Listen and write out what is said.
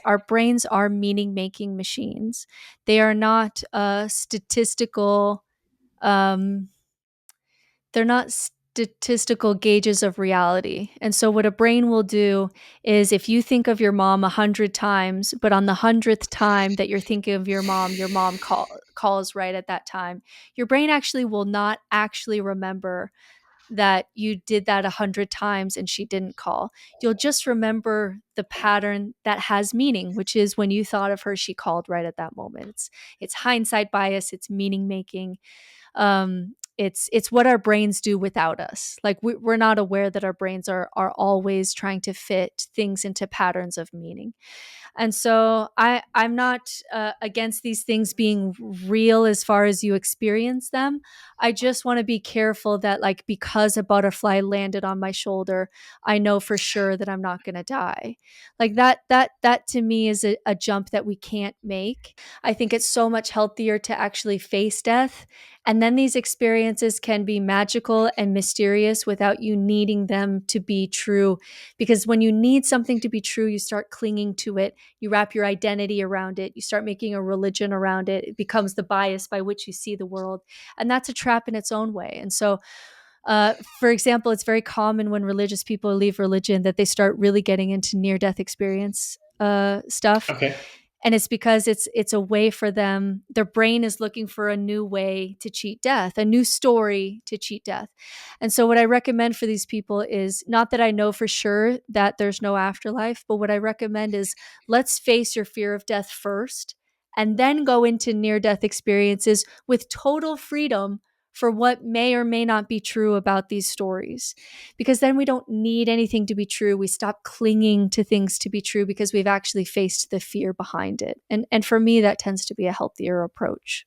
our brains are meaning making machines. They are not statistical um, they're not statistical gauges of reality. And so what a brain will do is, if you think of your mom 100 times, but on the 100th time that you're thinking of your mom calls right at that time, your brain actually will not actually remember that you did that 100 times and she didn't call. You'll just remember the pattern that has meaning, which is when you thought of her, she called right at that moment. It's hindsight bias. It's meaning making. It's what our brains do without us. Like we're not aware that our brains are always trying to fit things into patterns of meaning. And so I'm not against these things being real as far as you experience them. I just want to be careful that, like, because a butterfly landed on my shoulder, I know for sure that I'm not going to die. Like that to me is a jump that we can't make. I think it's so much healthier to actually face death. And then these experiences can be magical and mysterious without you needing them to be true. Because when you need something to be true, you start clinging to it. You wrap your identity around it. You start making a religion around it. It becomes the bias by which you see the world. And that's a trap in its own way. And so, for example, it's very common when religious people leave religion that they start really getting into near death experience stuff. Okay. And it's because it's a way for them. Their brain is looking for a new way to cheat death, a new story to cheat death. And so what I recommend for these people is, not that I know for sure that there's no afterlife, but what I recommend is, let's face your fear of death first, and then go into near death experiences with total freedom for what may or may not be true about these stories. Because then we don't need anything to be true. We stop clinging to things to be true because we've actually faced the fear behind it. And for me, that tends to be a healthier approach.